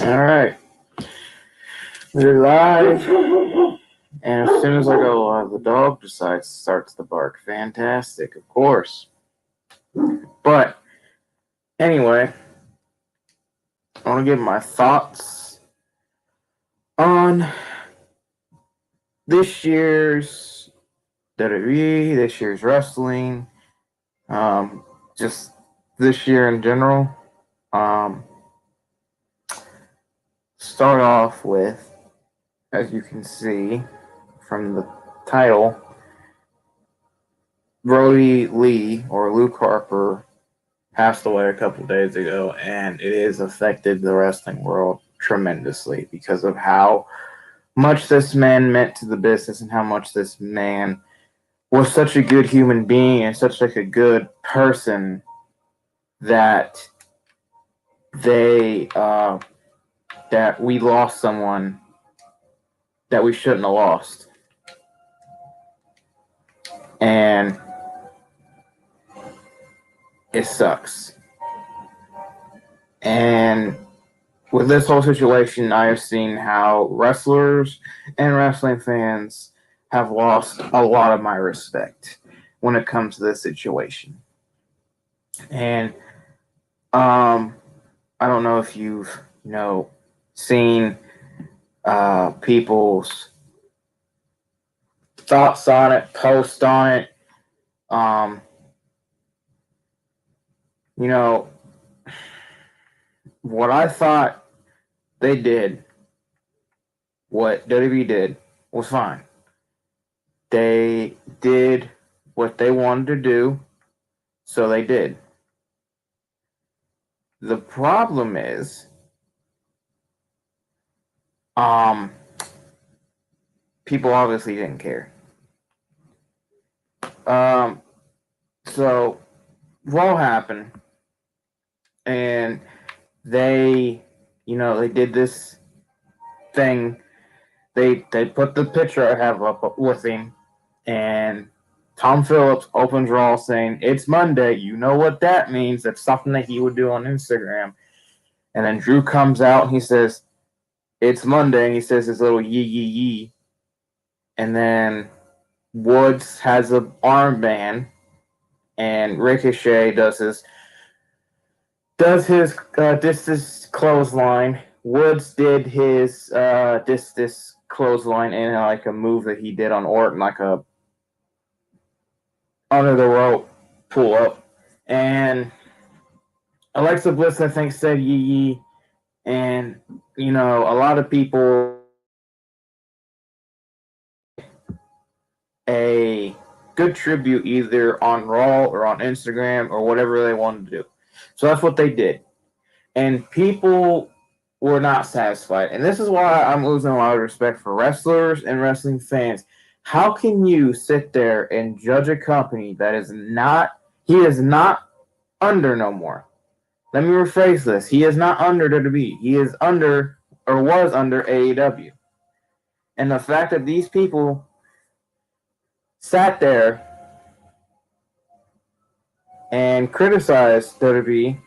All right, we're live, and as soon as I go live, the dog starts to bark. Fantastic, of course. But anyway, I want to give my thoughts on this year's WWE, this year's wrestling, just this year in general. Start off with, as you can see from the title, Brody Lee or Luke Harper passed away a couple days ago, and it has affected the wrestling world tremendously because of how much this man meant to the business and how much this man was such a good human being and such like a good person that that we lost someone that we shouldn't have lost. And it sucks. And with this whole situation, I have seen how wrestlers and wrestling fans have lost a lot of my respect when it comes to this situation. And I don't know if you've seen people's thoughts on it, posts on it. What I thought they did, what WWE did, was fine. They did what they wanted to do, so they did. The problem is, people obviously didn't care. So Raw happened, and they did this thing. They put the picture I have up with him, and Tom Phillips opens Raw saying, "It's Monday." You know what that means. That's something that he would do on Instagram. And then Drew comes out and he says, "It's Monday," and he says his little yee yee yee. And then Woods has an armband, and Ricochet does his discus clothesline. Woods did his discus clothesline in like a move that he did on Orton, like a under the rope pull up. And Alexa Bliss, I think, said yee yee. And a lot of people a good tribute either on Raw or on Instagram or whatever they wanted to do. So that's what they did. And people were not satisfied. And this is why I'm losing a lot of respect for wrestlers and wrestling fans. How can you sit there and judge a company that is not under no more? Let me rephrase this. He is not under WWE. He is under, or was under, AEW. And the fact that these people sat there and criticized WWE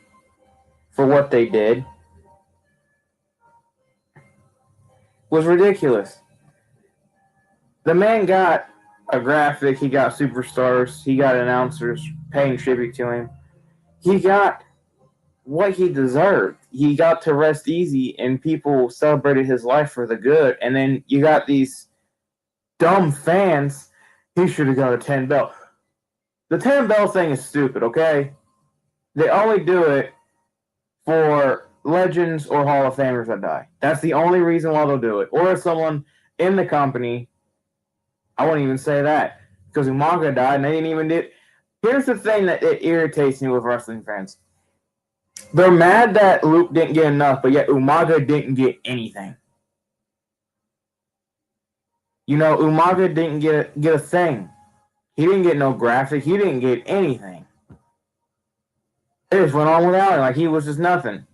for what they did was ridiculous. The man got a graphic, he got superstars, he got announcers paying tribute to him. He got what he deserved. He got to rest easy, and people celebrated his life for the good. And then you got these dumb fans. He should have got a 10 belt. The 10 belt thing is stupid, okay? They only do it for legends or Hall of Famers that die. That's the only reason why they'll do it. Or if someone in the company, I wouldn't even say that, because Umaga died and they didn't even do it. Here's the thing that it irritates me with wrestling fans. They're mad that Luke didn't get enough, but yet Umaga didn't get anything. Umaga didn't get a thing. He didn't get no graphic. He didn't get anything. It just went on without him, like he was just nothing.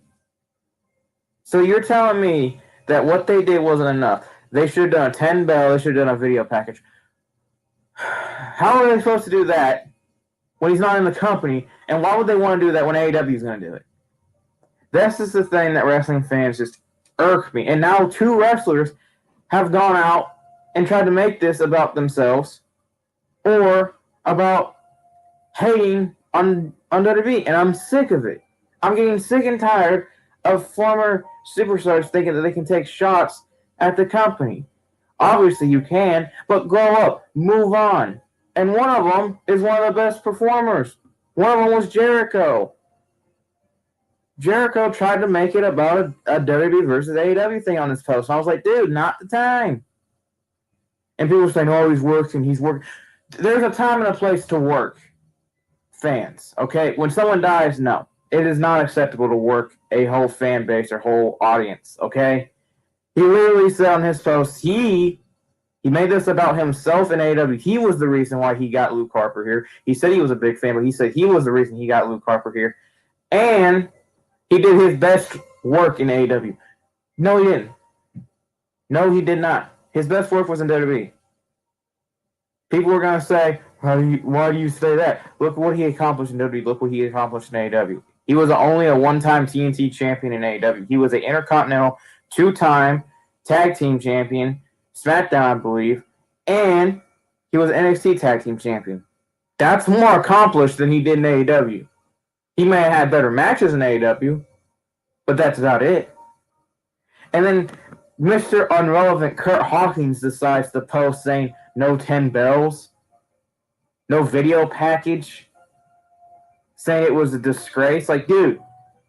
So you're telling me that what they did wasn't enough. They should have done a 10 bell. They should have done a video package. How are they supposed to do that when he's not in the company? And why would they want to do that when AEW is going to do it? That's just the thing that wrestling fans just irk me. And now 2 wrestlers have gone out and tried to make this about themselves or about hating on WWE, and I'm sick of it. I'm getting sick and tired of former superstars thinking that they can take shots at the company. Obviously, you can, but grow up, move on. And one of them is one of the best performers. One of them was Jericho. Jericho tried to make it about a WWE versus AEW thing on this post. And I was like, dude, not the time. And people were saying, oh, he's working. There's a time and a place to work. Fans, okay? When someone dies, no. It is not acceptable to work a whole fan base or whole audience, okay? He literally said on his post, he made this about himself and AEW. He was the reason why he got Luke Harper here. He said he was a big fan, but he said he was the reason he got Luke Harper here. And he did his best work in AEW. No, he didn't. No, he did not. His best work was in WWE. People were going to say, why do you say that? Look what he accomplished in WWE. Look what he accomplished in AEW. He was only a one-time TNT champion in AEW. He was an Intercontinental 2-time Tag Team Champion, SmackDown, I believe, and he was an NXT Tag Team Champion. That's more accomplished than he did in AEW. He may have had better matches in AEW, but that's about it. And then Mr. Unrelevant Kurt Hawkins decides to post saying no 10 bells, no video package, saying it was a disgrace. Like, dude,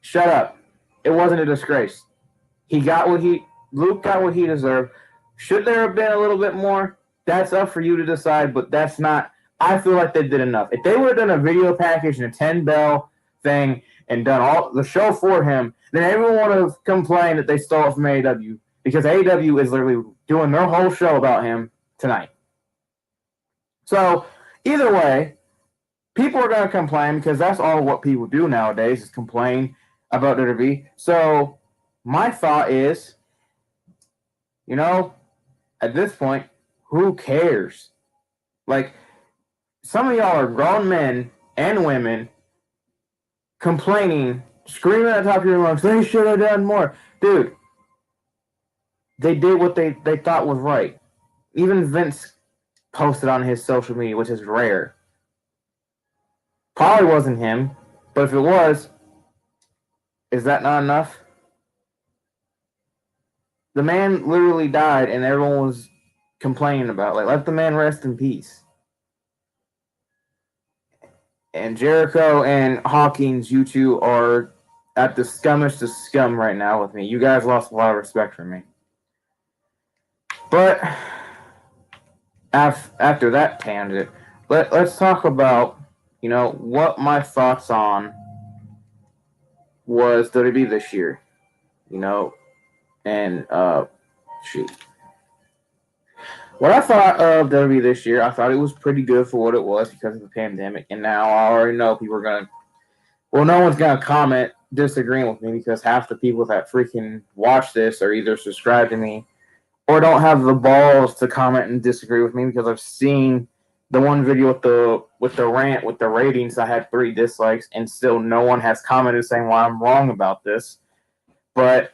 shut up. It wasn't a disgrace. Luke got what he deserved. Should there have been a little bit more? That's up for you to decide, but that's not. I feel like they did enough. If they would have done a video package and a 10-bell thing and done all the show for him, then everyone would have complained that they stole it from AEW, because AEW is literally doing their whole show about him tonight. So, either way, people are going to complain, because that's all what people do nowadays is complain about WWE. So, my thought is, at this point, who cares? Like, some of y'all are grown men and women complaining, screaming at the top of your lungs, they should have done more. Dude, they did what they thought was right. Even Vince posted on his social media, which is rare. Probably wasn't him, but if it was, is that not enough? The man literally died, and everyone was complaining about it. Like, let the man rest in peace. And Jericho and Hawkins, you two are at the scummish to scum right now with me. You guys lost a lot of respect for me. But after that tangent, let's talk about, what my thoughts on was WWE this year. And shoot. What I thought of WWE this year, I thought it was pretty good for what it was because of the pandemic. And now I already know people are going to, no one's going to comment disagreeing with me, because half the people that freaking watch this are either subscribed to me or don't have the balls to comment and disagree with me, because I've seen the one video with the rant with the ratings. I had 3 dislikes, and still no one has commented saying why I'm wrong about this. But,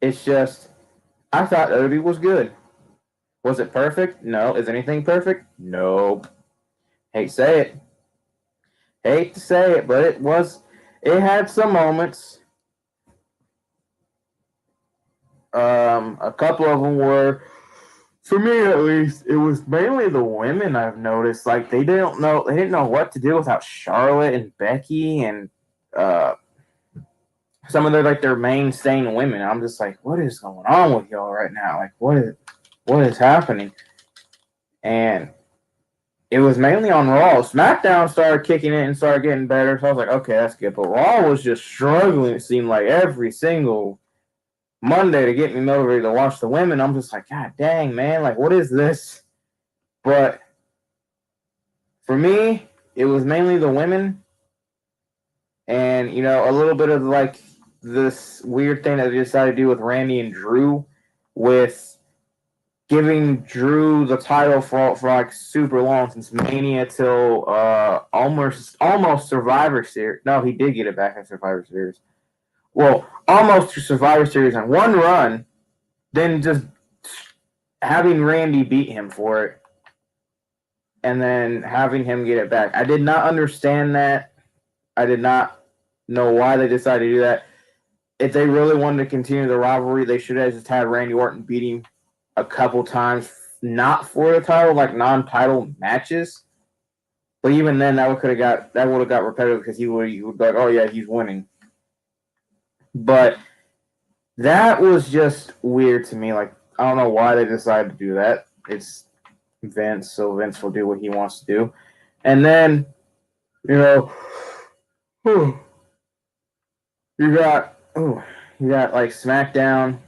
it's just, I thought WWE was good. Was it perfect? No. Is anything perfect? Nope. Hate to say it, but it had some moments. A couple of them were, for me at least, it was mainly the women I've noticed. Like, they didn't know what to do without Charlotte and Becky and some of their mainstay women. I'm just like, what is going on with y'all right now? Like, what is happening? And it was mainly on Raw. SmackDown started kicking it and started getting better, so I was like, okay, that's good. But Raw was just struggling, it seemed like, every single Monday to get me motivated to watch the women. I'm just like, God dang, man, like, what is this? But for me, it was mainly the women, and a little bit of like this weird thing that they decided to do with Randy and Drew with giving Drew the title for like super long, since Mania till almost Survivor Series. No, he did get it back in Survivor Series. Well, almost to Survivor Series on one run, then just having Randy beat him for it, and then having him get it back. I did not understand that. I did not know why they decided to do that. If they really wanted to continue the rivalry, they should have just had Randy Orton beat him a couple times, not for the title, like non-title matches. But even then, that would have got repetitive, because he would be like, oh yeah, he's winning. But that was just weird to me. Like, I don't know why they decided to do that. It's Vince, so Vince will do what he wants to do. And then, you know, you got like SmackDown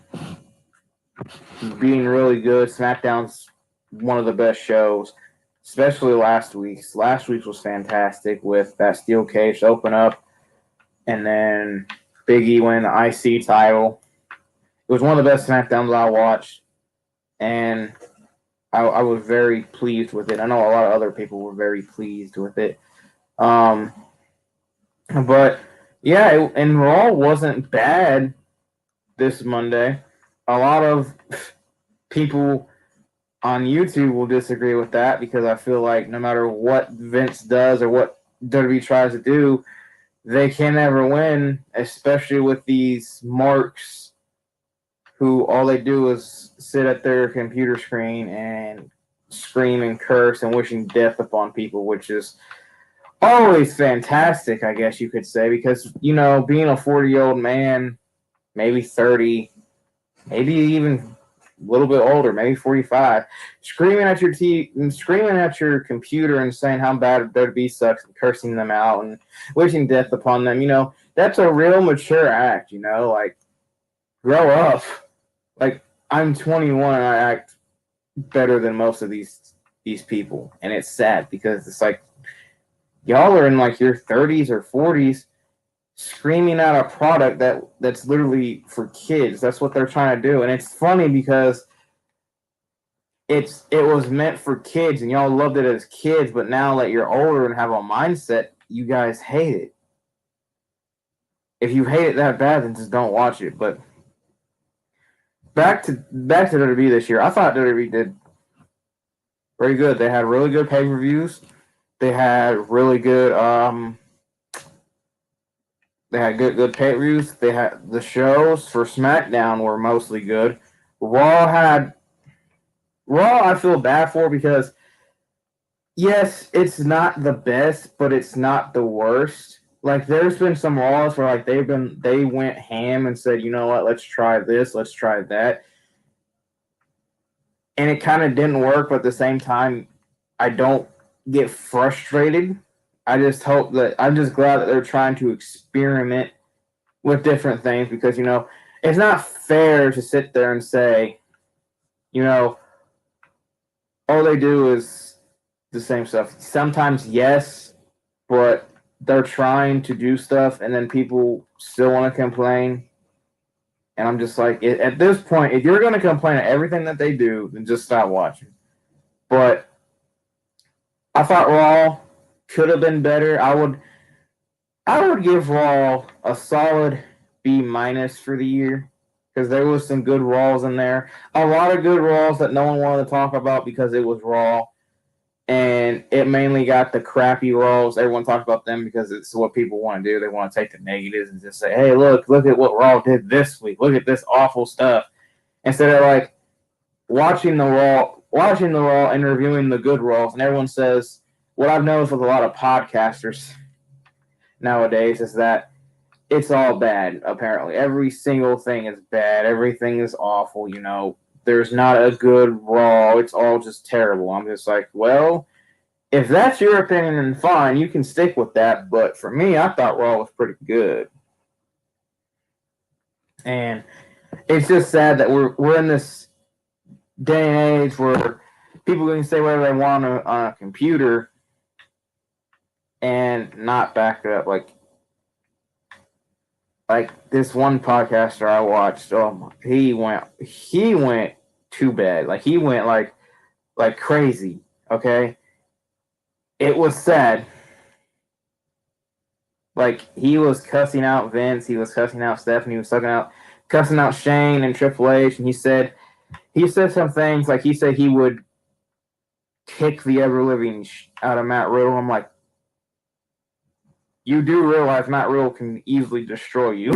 being really good. SmackDown's one of the best shows, especially last week's. Last week's was fantastic with that steel cage open up, and then Big E winning the IC title. It was one of the best SmackDowns I watched, and I was very pleased with it. I know a lot of other people were very pleased with it. But yeah, and Raw wasn't bad this Monday. A lot of people on YouTube will disagree with that, because I feel like no matter what Vince does or what WWE tries to do, they can never win, especially with these marks who all they do is sit at their computer screen and scream and curse and wishing death upon people, which is always fantastic, I guess you could say, because, being a 40-year-old man, maybe 30, maybe even a little bit older, maybe 45, screaming at your computer and saying how bad WWE sucks and cursing them out and wishing death upon them, that's a real mature act, like, grow up. Like, I'm 21 and I act better than most of these people, and it's sad, because it's like, y'all are in like your 30s or 40s screaming out a product that's literally for kids. That's what they're trying to do. And it's funny because it was meant for kids and y'all loved it as kids, but now that you're older and have a mindset, you guys hate it. If you hate it that bad, then just don't watch it. But back to WWE this year, I thought WWE did very good. They had really good pay-per-views. They had really good good pay-per-views. They had the shows for SmackDown were mostly good. Raw I feel bad for, because yes, it's not the best, but it's not the worst. Like, there's been some Raws where like they went ham and said, you know what, let's try this, let's try that. And it kind of didn't work, but at the same time, I don't get frustrated. I'm just glad that they're trying to experiment with different things, because, it's not fair to sit there and say, all they do is the same stuff. Sometimes, yes, but they're trying to do stuff and then people still want to complain. And I'm just like, at this point, if you're going to complain at everything that they do, then just stop watching. But I thought Raw could have been better. I would give Raw a solid B- for the year, because there was some good Raws in there. A lot of good Raws that no one wanted to talk about because it was Raw. And it mainly got the crappy Raws. Everyone talks about them because it's what people want to do. They want to take the negatives and just say, hey, look at what Raw did this week. Look at this awful stuff. Instead of like watching the Raw and reviewing the good Raws. And everyone says, what I've noticed with a lot of podcasters nowadays is that it's all bad, apparently. Every single thing is bad. Everything is awful, There's not a good Raw. It's all just terrible. I'm just like, well, if that's your opinion, then fine. You can stick with that. But for me, I thought Raw was pretty good. And it's just sad that we're in this day and age where people can say whatever they want on a computer and not back it up. Like this one podcaster I watched, he went too bad. Like he went like crazy. Okay, it was sad. Like he was cussing out Vince, he was cussing out Stephanie, he was cussing out Shane and Triple H, and he said some things like he said he would kick the ever living out of Matt Riddle. I'm like, you do realize Matt Riddle can easily destroy you.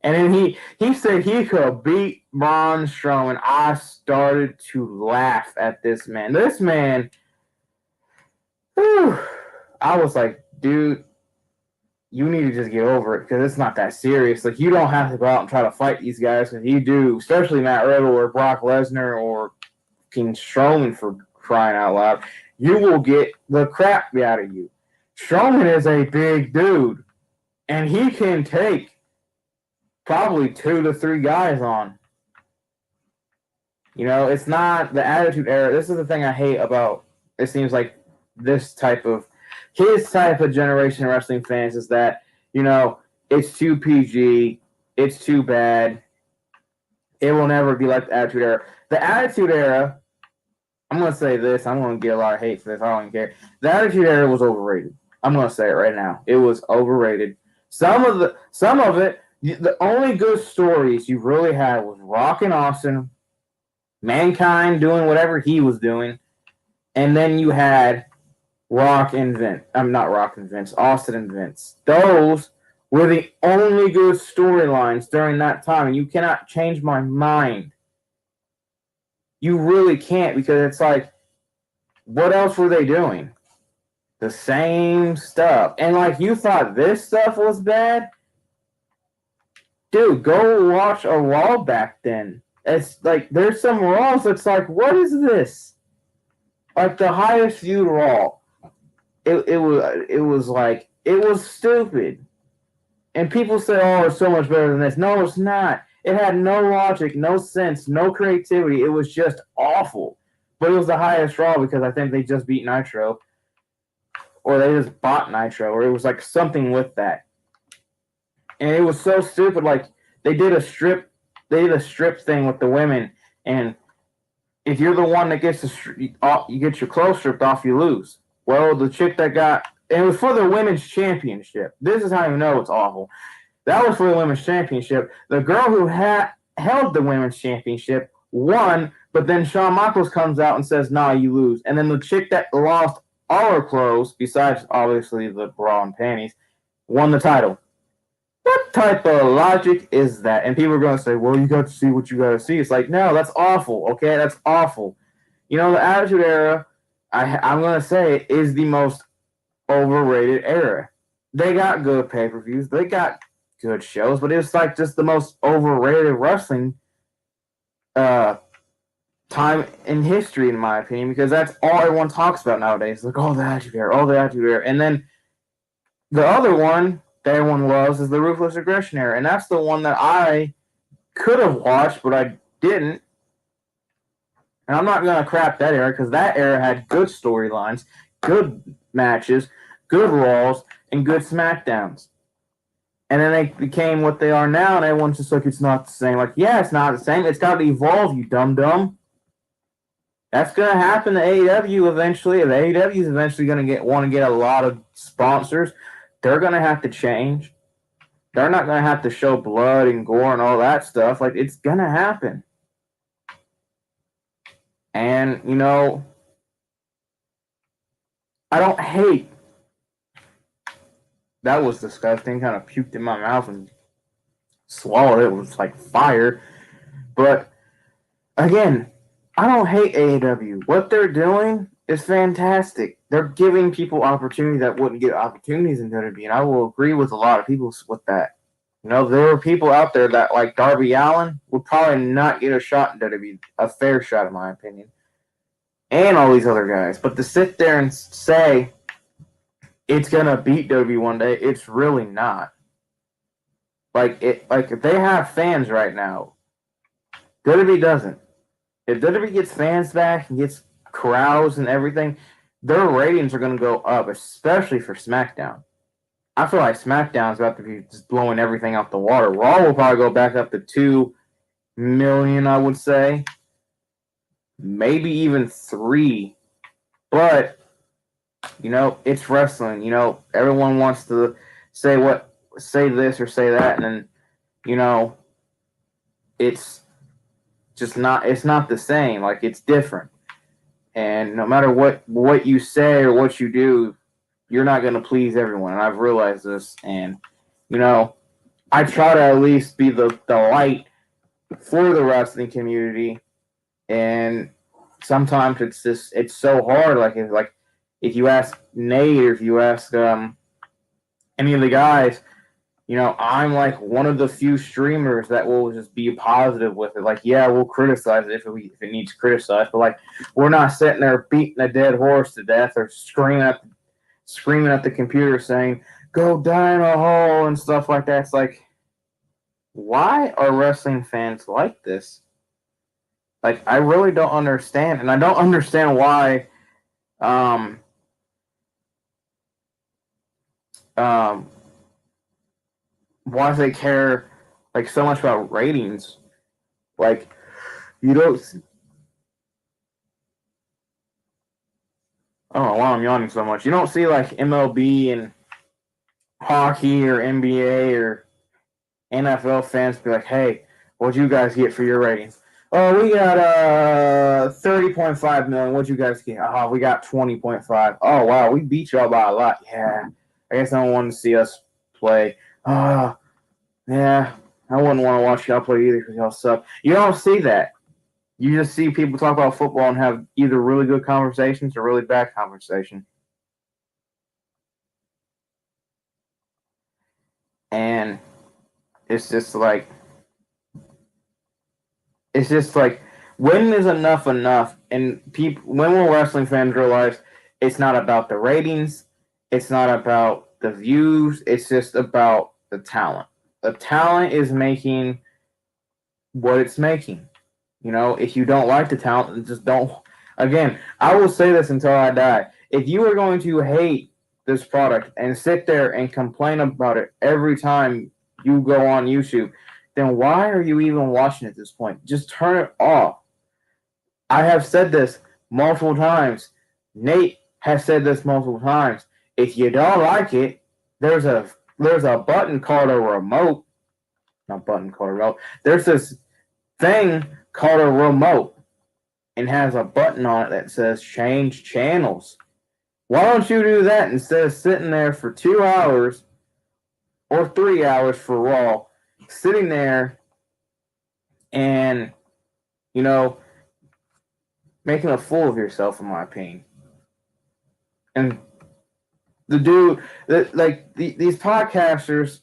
And then he said he could beat Braun Strowman. I started to laugh at this man. This man, whew, I was like, dude, you need to just get over it because it's not that serious. Like, you don't have to go out and try to fight these guys. Because you do, especially Matt Riddle or Brock Lesnar or King Strowman, for crying out loud, you will get the crap out of you. Strowman is a big dude, and he can take probably 2 to 3 guys on. You know, it's not the Attitude Era. This is the thing I hate about, it seems like, his type of generation of wrestling fans is that, you know, it's too PG, it's too bad, it will never be like the Attitude Era. The Attitude Era, I'm going to say this, I'm going to get a lot of hate for this, I don't even care. The Attitude Era was overrated. I'm going to say it right now. It was overrated. Some of it, the only good stories you really had was Rock and Austin, Mankind doing whatever he was doing, and then you had Rock and Vince. I'm not Rock and Vince, Austin and Vince. Those were the only good storylines during that time, and you cannot change my mind. You really can't, because it's like, what else were they doing? The same stuff. And like, you thought this stuff was bad? Dude, go watch a Raw back then. It's like, there's some Raws that's like, what is this? Like the highest viewed Raw. It was stupid. And people say, oh, it's so much better than this. No, it's not. It had no logic, no sense, no creativity. It was just awful. But it was the highest Raw because I think they just beat Nitro. Or they just bought Nitro. Or it was like something with that. And it was so stupid. Like, they did a strip thing with the women. And if you're the one that gets you get your clothes stripped off, you lose. Well, the chick that got, and it was for the women's championship. This is how you know it's awful. That was for the women's championship. The girl who held the women's championship won, but then Shawn Michaels comes out and says, nah, you lose. And then the chick that lost all her clothes, besides obviously the bra and panties, won the title. What type of logic is that? And people are going to say, well, you got to see what you got to see. It's like, no, that's awful, okay? That's awful. You know, the Attitude Era, I'm going to say, is the most overrated era. They got good pay-per-views. They got good shows, but it's like just the most overrated wrestling time in history, in my opinion, because that's all everyone talks about nowadays. Like, oh, the Attitude Era, oh, the Attitude Era. And then the other one that everyone loves is the Ruthless Aggression Era, and that's the one that I could have watched, but I didn't. And I'm not going to crap that era, because that era had good storylines, good matches, good Raws, and good SmackDowns. And then they became what they are now, and everyone's just like, it's not the same. Like, yeah, it's not the same. It's got to evolve, you dum-dum. That's going to happen to AEW eventually. The AEW is eventually going to want to get a lot of sponsors. They're going to have to change. They're not going to have to show blood and gore and all that stuff. Like, it's going to happen. And, you know, I don't hate. That was disgusting. Kind of puked in my mouth and swallowed it. It was like fire. But, again, I don't hate AEW. What they're doing is fantastic. They're giving people opportunities that wouldn't get opportunities in WWE, and I will agree with a lot of people with that. You know, there are people out there that, like Darby Allin, would probably not get a shot in WWE, a fair shot in my opinion, and all these other guys. But to sit there and say it's gonna beat WWE one day, it's really not. Like if they have fans right now, WWE doesn't. If WWE gets fans back and gets crowds and everything, their ratings are going to go up, especially for SmackDown. I feel like SmackDown's about to be just blowing everything out the water. Raw will probably go back up to 2 million, I would say. maybe even 3. But, it's wrestling. Everyone wants to say this or say that, and then, it's just it's not the same. Like, it's different. And no matter what you say or what you do, you're not going to please everyone. And I've realized this. And, I try to at least be the light for the wrestling community. And sometimes it's so hard. If you ask Nate or if you ask any of the guys, I'm like one of the few streamers that will just be positive with it. Like, yeah, we'll criticize it if it needs criticized, but like, we're not sitting there beating a dead horse to death or screaming at the computer saying, "Go die in a hole" and stuff like that. It's like, why are wrestling fans like this? Like, I really don't understand, and I don't understand why. Why they care like so much about ratings? Like, you don't. I don't know why I'm yawning so much. You don't see like MLB and hockey or NBA or NFL fans be like, "Hey, what'd you guys get for your ratings?" "Oh, we got 30.5 million. What'd you guys get?" "Oh, we got 20.5. Oh, wow, we beat y'all by a lot." "Yeah, I guess I don't want to see us play." "Oh, yeah, I wouldn't want to watch y'all play either because y'all suck." You don't see that. You just see people talk about football and have either really good conversations or really bad conversation. And it's just like, when is enough enough? And when will wrestling fans realize it's not about the ratings, it's not about the views, it's just about the talent. The talent is making what it's making. If you don't like the talent, then just don't. Again, I will say this until I die. If you are going to hate this product and sit there and complain about it every time you go on YouTube, then why are you even watching at this point? Just turn it off. I have said this multiple times. Nate has said this multiple times. If you don't like it, there's a button called a remote. Not button called a remote. There's this thing called a remote and has a button on it that says change channels. Why don't you do that instead of sitting there for 2 hours or 3 hours for Raw, sitting there and, making a fool of yourself, in my opinion. And these podcasters,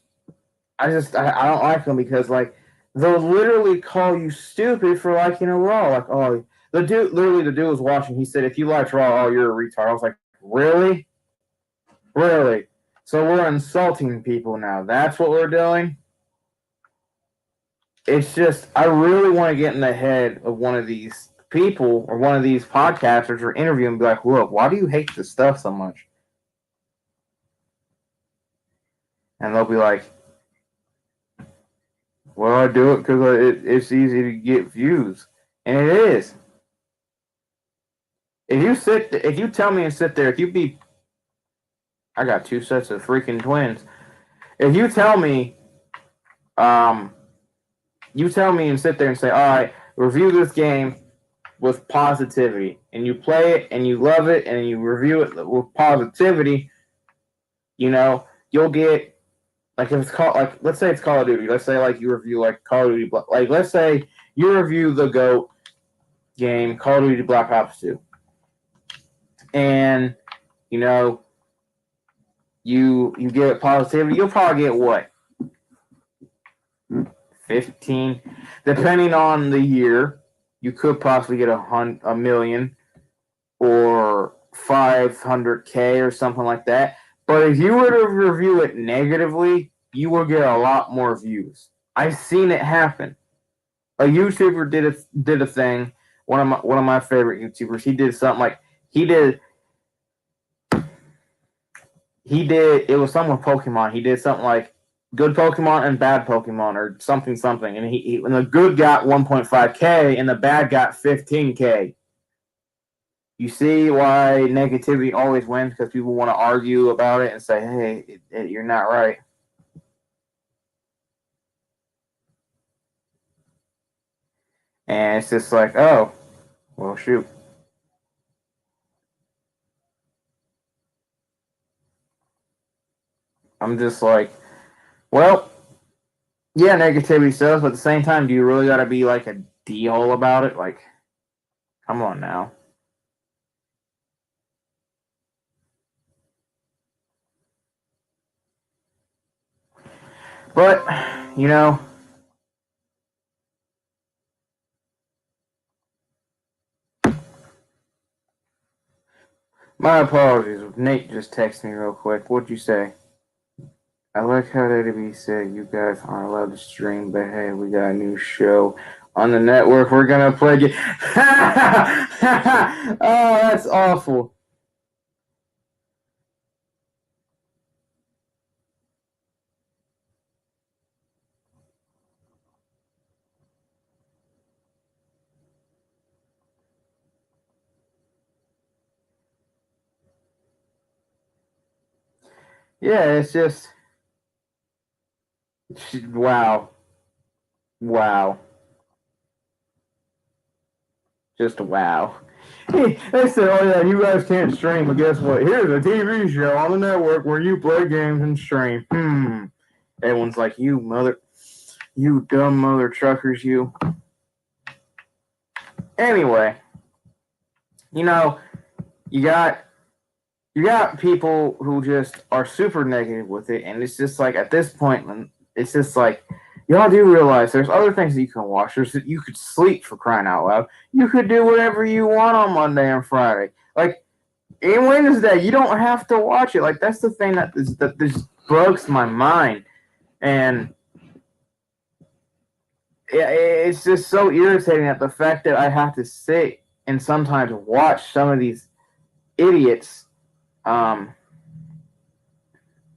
I don't like them because, like, they'll literally call you stupid for liking a Raw. Like, oh, the dude was watching. He said, "If you liked Raw, oh, you're a retard." I was like, really? Really? So we're insulting people now. That's what we're doing? It's just, I really want to get in the head of one of these people or one of these podcasters or interview and be like, "Look, why do you hate this stuff so much?" And they'll be like, "Well, I do it because it's easy to get views." And it is. If you tell me and sit there, I got 2 sets of freaking twins. If you tell me, and sit there and say, "All right, review this game with positivity," and you play it and you love it and you review it with positivity, you'll get, like, if it's called, like, let's say it's Call of Duty. Let's say, like, you review, like, Call of Duty, like, let's say you review the GOAT game, Call of Duty Black Ops 2. And, you give it positivity, you'll probably get what? 15, depending on the year. You could possibly get a million or 500K or something like that. But if you were to review it negatively, you will get a lot more views. I've seen it happen. A YouTuber did a thing. One of my favorite YouTubers. He did something like it was something with Pokemon. He did something like good Pokemon and bad Pokemon or something, and he and the good got 1.5K and the bad got 15K. You see why negativity always wins, because people want to argue about it and say, hey, you're not right. And it's just like, oh, well, shoot. I'm just like, well, yeah, negativity sells, but at the same time, do you really got to be like a d-hole about it? Like, come on now. But, you know, my apologies. Nate just texted me real quick. What'd you say? I like how WWE said you guys aren't allowed to stream, but hey, we got a new show on the network. We're gonna play it. Oh, that's awful. Yeah, it's just wow, wow, just wow. They said, "Oh yeah, you guys can't stream, but guess what? Here's a TV show on the network where you play games and stream." Everyone's like, you dumb mother truckers, you." Anyway, you know, you got you got people who just are super negative with it, and it's just like at this point, it's just like y'all do realize there's other things that you can watch. There's that you could sleep, for crying out loud. You could do whatever you want on Monday and Friday. Like in Wednesday, you don't have to watch it. Like that's the thing that just bugs my mind, and it's just so irritating that the fact that I have to sit and sometimes watch some of these idiots um,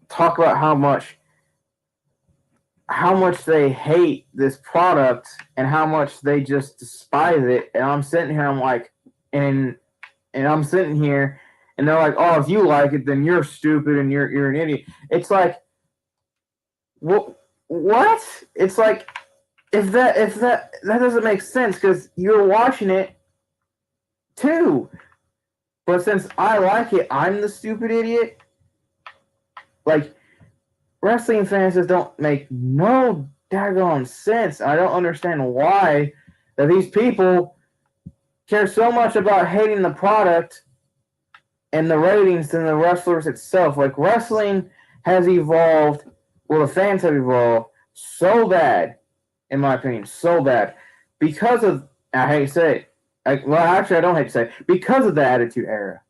talk about how much they hate this product and how much they just despise it. And I'm sitting here, I'm like, and I'm sitting here, and they're like, "Oh, if you like it, then you're stupid and you're an idiot." It's like, what? It's like if that doesn't make sense because you're watching it too. But since I like it, I'm the stupid idiot. Like wrestling fans just don't make no daggone sense. I don't understand why that these people care so much about hating the product and the ratings than the wrestlers itself. Like wrestling has evolved, well, the fans have evolved so bad, in my opinion, so bad because of I hate to say it. Well, actually, I don't hate to say it, because of the Attitude Era.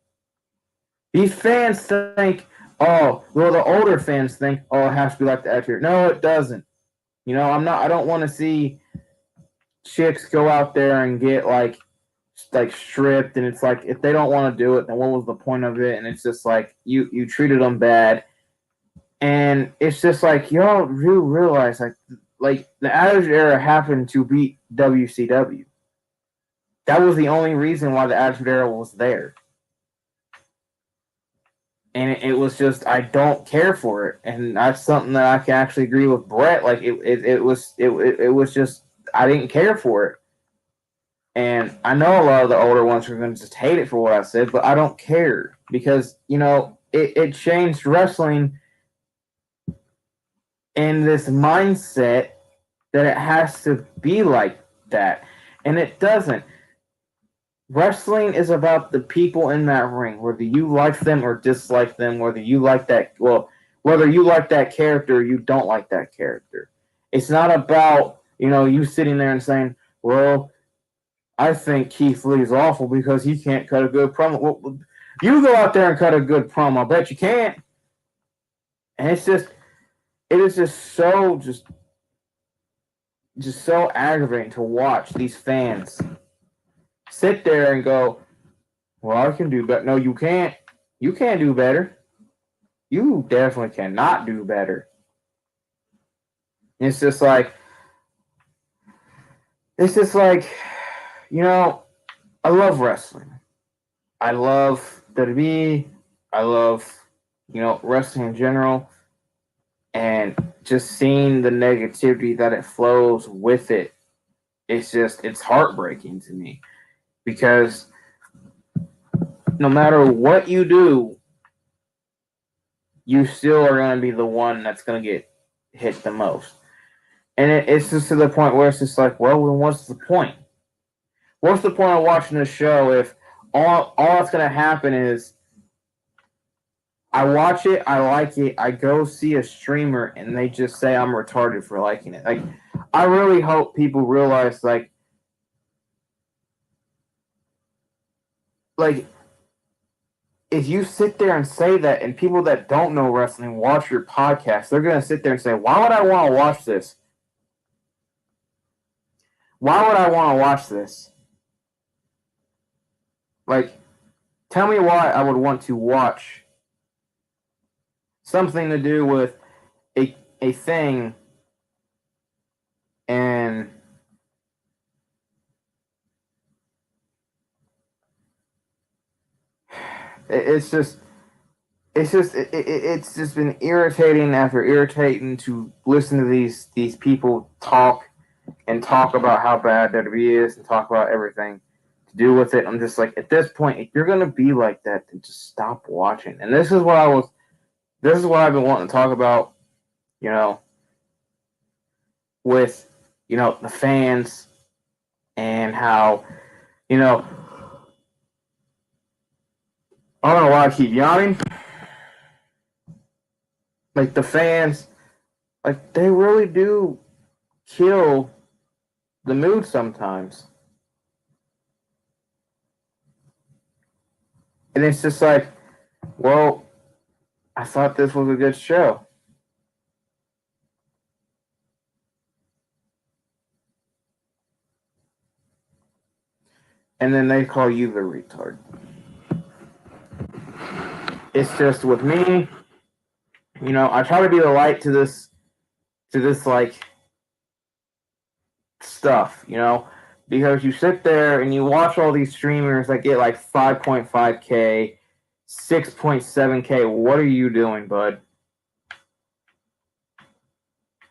These fans think, oh, well, the older fans think, oh, it has to be like the Attitude. No, it doesn't. You know, I don't want to see chicks go out there and get like stripped, and it's like if they don't want to do it, then what was the point of it? And it's just like you treated them bad, and it's just like y'all do realize like the Attitude Era happened to beat WCW. That was the only reason why the Attitude Era was there. And it was just I don't care for it, and that's something that I can actually agree with Brett. Like it was just I didn't care for it, and I know a lot of the older ones are going to just hate it for what I said, but I don't care because it changed wrestling in this mindset that it has to be like that, and it doesn't. Wrestling is about the people in that ring, whether you like them or dislike them, whether you like that character or you don't like that character. It's not about, you sitting there and saying, well, I think Keith Lee's awful because he can't cut a good promo. Well, you go out there and cut a good promo. I bet you can't. And it is just so aggravating to watch these fans sit there and go, well, I can do better. No, you can't. You can't do better. You definitely cannot do better. It's just like, it's just like, I love wrestling. I love WWE. I love, wrestling in general. And just seeing the negativity that it flows with it, it's heartbreaking to me. Because no matter what you do, you still are going to be the one that's going to get hit the most. And it's just to the point where it's just like, well, then what's the point? What's the point of watching this show if all that's going to happen is I watch it, I like it, I go see a streamer, and they just say I'm retarded for liking it. Like, I really hope people realize, like, if you sit there and say that, and people that don't know wrestling watch your podcast, they're going to sit there and say, why would I want to watch this? Why would I want to watch this? Like, tell me why I would want to watch something to do with a thing, and it's just been irritating after irritating to listen to these people talk about how bad WWE is and talk about everything to do with it. I'm just like, at this point, if you're gonna be like that, then just stop watching. And this is what I've been wanting to talk about, with the fans, and how, I don't know why I keep yawning. Like, the fans, like, they really do kill the mood sometimes. And it's just like, well, I thought this was a good show. And then they call you the retard. It's just with me, I try to be the light to this like stuff, because you sit there and you watch all these streamers that get like 5.5K, 6.7K. What are you doing, bud?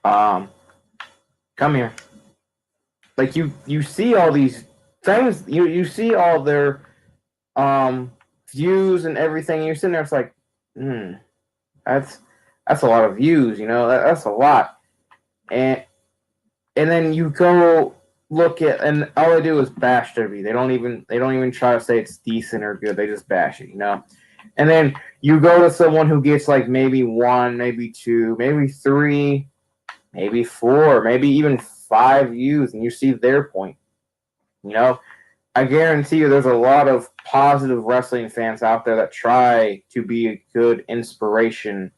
Come here. Like, you see all these things, you see all their views and everything, and you're sitting there, it's like, that's a lot of views, that's a lot. And then you go look at, and all they do is bash WWE. They don't even try to say it's decent or good. They just bash it, And then you go to someone who gets like maybe 1, maybe 2, maybe 3, maybe 4, maybe even 5 views, and you see their point. I guarantee you there's a lot of positive wrestling fans out there that try to be a good inspiration,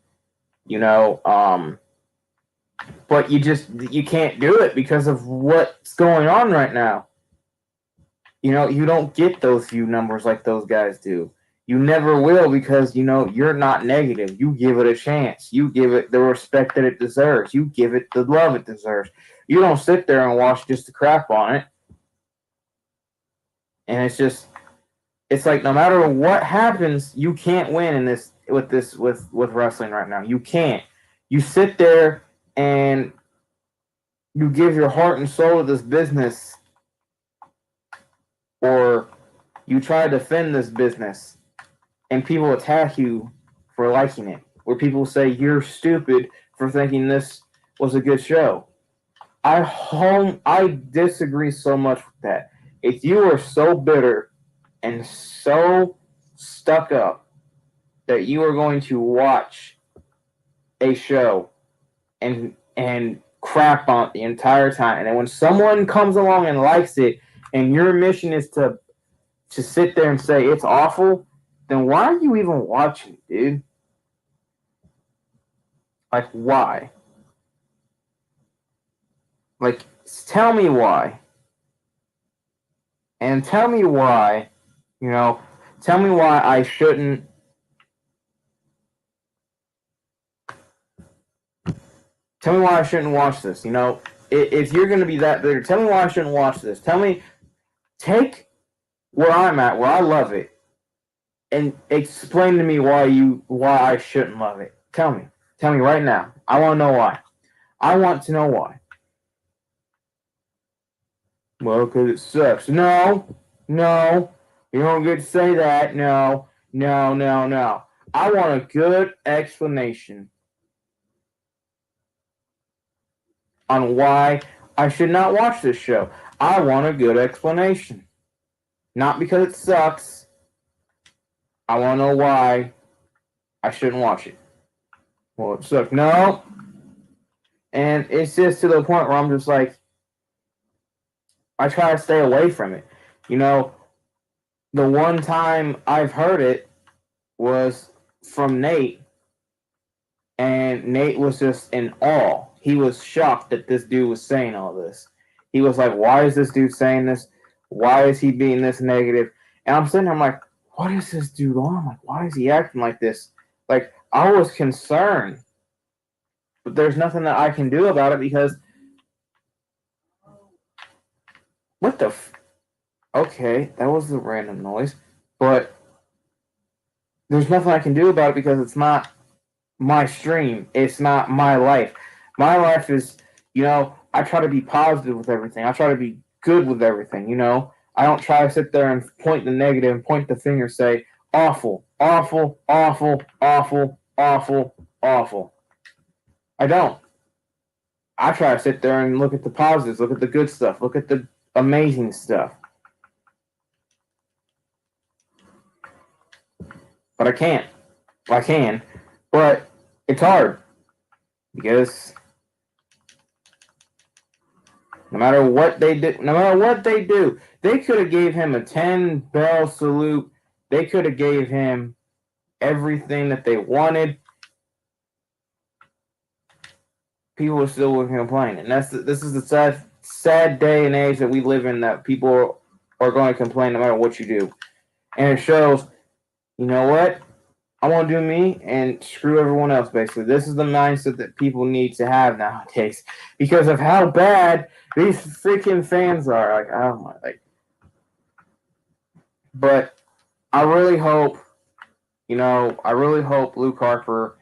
but you can't do it because of what's going on right now. You don't get those view numbers like those guys do. You never will, because, you're not negative. You give it a chance. You give it the respect that it deserves. You give it the love it deserves. You don't sit there and watch just the crap on it. And it's like, no matter what happens, you can't win with wrestling right now. You can't. You sit there and you give your heart and soul to this business, or you try to defend this business, and people attack you for liking it, or people say you're stupid for thinking this was a good show. I disagree so much with that. If you are so bitter and so stuck up that you are going to watch a show and crap on it the entire time, and then when someone comes along and likes it, and your mission is to sit there and say it's awful, then why are you even watching, dude? Like, why? Like, tell me why. And tell me why, tell me why I shouldn't. Tell me why I shouldn't watch this. If you're going to be that bitter, tell me why I shouldn't watch this. Take where I'm at, where I love it, and explain to me why I shouldn't love it. Tell me right now. I want to know why. I want to know why. Well, because it sucks. No, you don't get to say that. No. I want a good explanation on why I should not watch this show. I want a good explanation. Not because it sucks. I want to know why I shouldn't watch it. Well, it sucks. No. And it's just to the point where I'm just like, I try to stay away from it. You know, the one time I've heard it was from Nate, and Nate was just in awe. He was shocked that this dude was saying all this. He was like, why is this dude saying this? Why is he being this negative? And I'm sitting there, I'm like, what is this dude on? Like, why is he acting like this? Like, I was concerned. But there's nothing that I can do about it because what the okay, that was the random noise. But there's nothing I can do about it because it's not my stream. It's not my life. My life is, I try to be positive with everything. I try to be good with everything, I don't try to sit there and point the negative and point the finger, say, awful, awful, awful, awful, awful, awful. I don't. I try to sit there and look at the positives, look at the good stuff, look at the amazing stuff. But I can't. I can. But it's hard. Because no matter what they do, they could have gave him a 10-bell salute. They could have gave him everything that they wanted. People were still would complain. And this is the sad day and age that we live in, that people are going to complain no matter what you do. And it shows, you know what? I want to do me and screw everyone else, basically. This is the mindset that people need to have nowadays because of how bad these freaking fans are. Like, I don't know. But I really hope, Luke Harper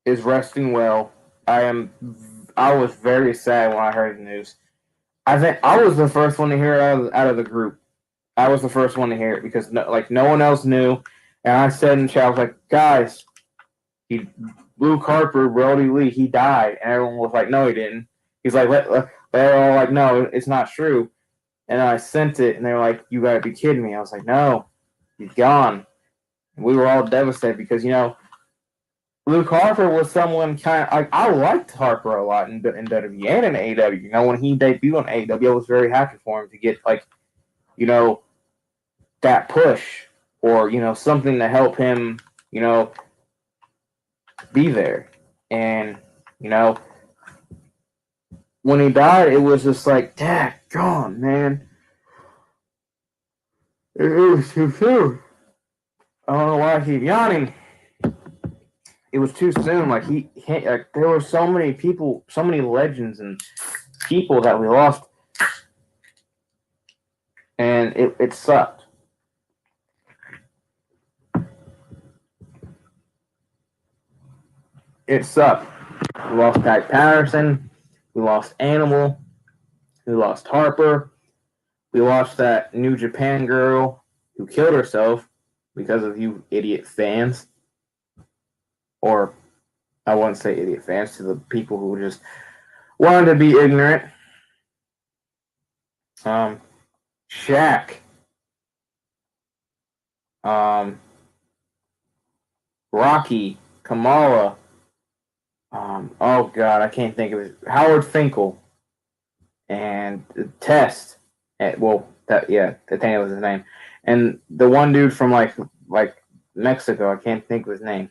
is resting well. I was very sad when I heard the news. I think I was the first one to hear it out of the group. I was the first one to hear it because no one else knew. And I said in the chat, I was like, guys, Luke Harper, Brody Lee, he died. And everyone was like, no, he didn't. He's like, they're all like, no, it's not true. And I sent it, and they were like, you got to be kidding me. I was like, no, he's gone. And we were all devastated because, Luke Harper was someone kind of, I liked Harper a lot in WWE and in AEW. When he debuted on AEW, I was very happy for him to get, that push or, something to help him, be there. And, when he died, it was just like, dad, gone, man. It was too soon. I don't know why I keep yawning. It was too soon. Like there were so many people, so many legends and people that we lost, and it sucked. It sucked. We lost Pat Patterson. We lost Animal. We lost Harper. We lost that New Japan girl who killed herself because of you idiot fans. Or I wouldn't say idiot fans, to the people who just wanted to be ignorant. Shaq. Rocky. Kamala. Oh God, I can't think of it. Howard Finkel. And Test. I think that was his name. And the one dude from like Mexico, I can't think of his name.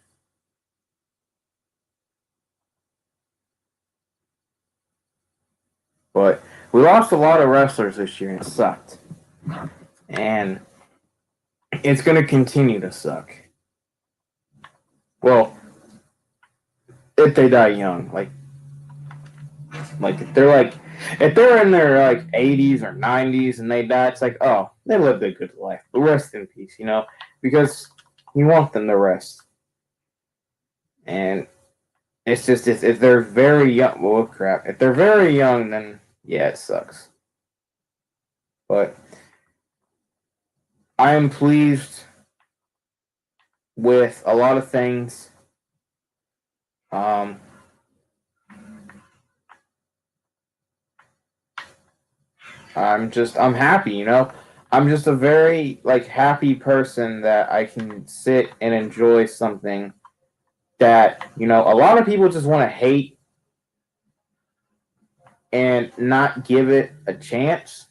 But we lost a lot of wrestlers this year, and it sucked. And it's going to continue to suck. Well, if they die young, like if they're like If they're in their like 80s or 90s and they die, it's like, oh, they lived a good life. But rest in peace, because you want them to rest. And it's just if they're very young, well, crap. If they're very young, then yeah, it sucks. But I am pleased with a lot of things. Um, I'm happy. I'm just a very like happy person that I can sit and enjoy something that a lot of people just want to hate and not give it a chance,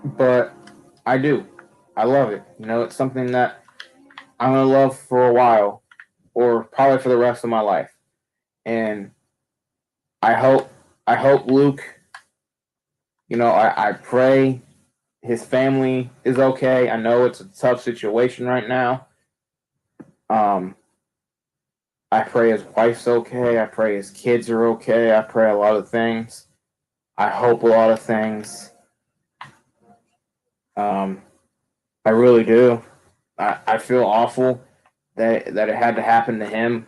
but I do. I love it. It's something that I'm gonna love for a while, or probably for the rest of my life. And I hope, Luke. I pray his family is okay. I know it's a tough situation right now. Um, I pray his wife's okay. I pray his kids are okay. I pray a lot of things. I hope a lot of things. Um, I really do. I feel awful that it had to happen to him.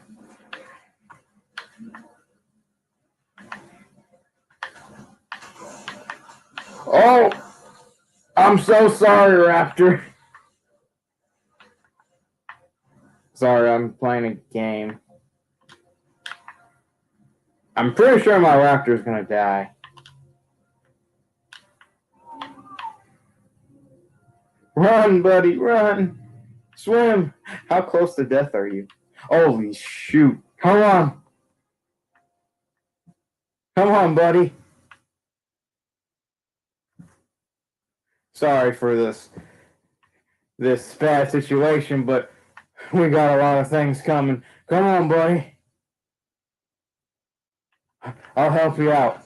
Oh, I'm so sorry, Raptor. Sorry, I'm playing a game. I'm pretty sure my Raptor's gonna die. Run, buddy, run. Swim. How close to death are you? Holy shoot. Come on. Come on, buddy. Sorry for this bad situation, but we got a lot of things coming. Come on, buddy. I'll help you out.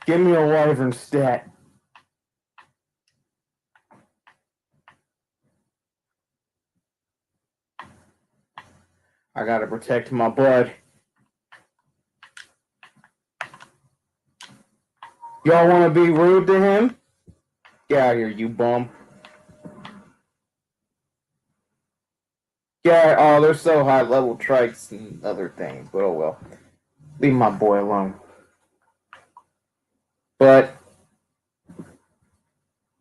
Give me a wyvern stat. I gotta protect my bud. Y'all wanna be rude to him? Get out of here, you bum. Yeah, oh, they're so high level trikes and other things, but oh well. Leave my boy alone. But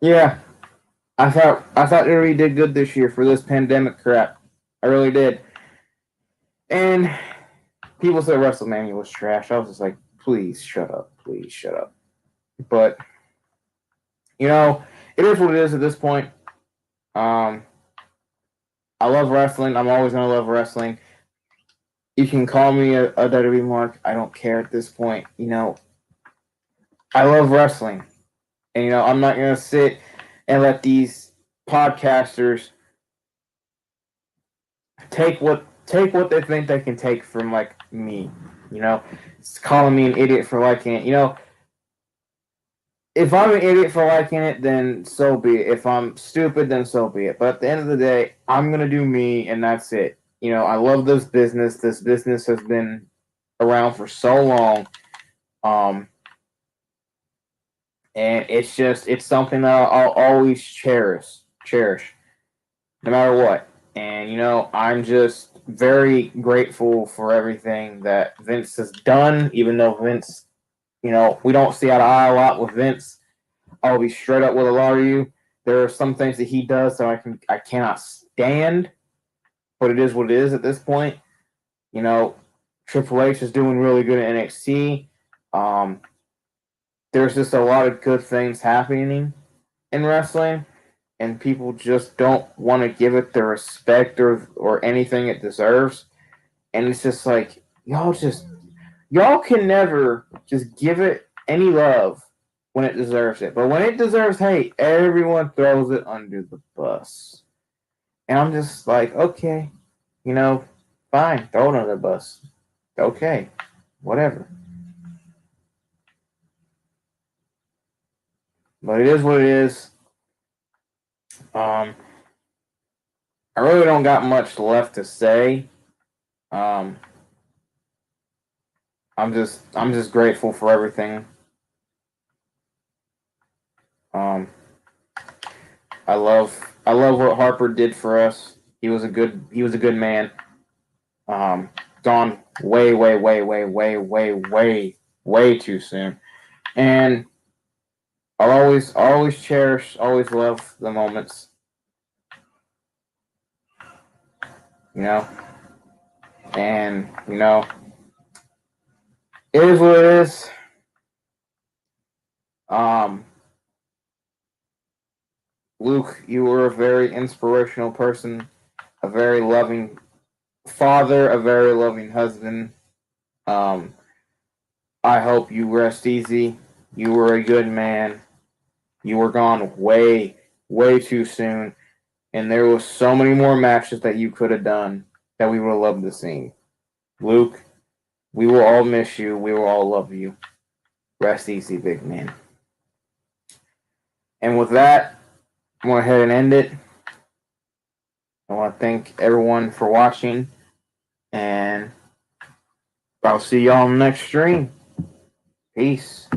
yeah, I thought WWE did good this year for this pandemic crap. I really did. And people said WrestleMania was trash. I was just like, please shut up. Please shut up. But it is what it is at this point. I love wrestling. I'm always gonna love wrestling. You can call me a WWE mark. I don't care at this point. I love wrestling. And I'm not gonna sit and let these podcasters take what they think they can take from like me. It's calling me an idiot for liking it. If I'm an idiot for liking it, then so be it. If I'm stupid, then so be it. But at the end of the day, I'm gonna do me, and that's it. I love this business. This business has been around for so long, and it's something that I'll always cherish, no matter what. And I'm just very grateful for everything that Vince has done. Even though Vince, we don't see eye to eye a lot with Vince. I'll be straight up with a lot of you. There are some things that he does that I cannot stand, but it is what it is at this point. Triple H is doing really good at NXT. Um, there's just a lot of good things happening in wrestling, and people just don't want to give it the respect or anything it deserves. And it's just like y'all can never just give it any love when it deserves it. But when it deserves hate, everyone throws it under the bus. And I'm just like, okay, fine, throw it under the bus. Okay, whatever. But it is what it is. Um, I really don't got much left to say. Um, I'm just grateful for everything. Um, I love what Harper did for us. He was a good man. Gone way too soon. And I'll always cherish, always love the moments, you know. And it is what it is. Um, Luke, you were a very inspirational person, a very loving father, a very loving husband. Um, I hope you rest easy. You were a good man. You were gone way too soon, and there was so many more matches that you could have done that we would have loved to see. Luke, we will all miss you. We will all love you. Rest easy, big man. And with that, I'm going to go ahead and end it. I want to thank everyone for watching, and I'll see y'all on the next stream. Peace.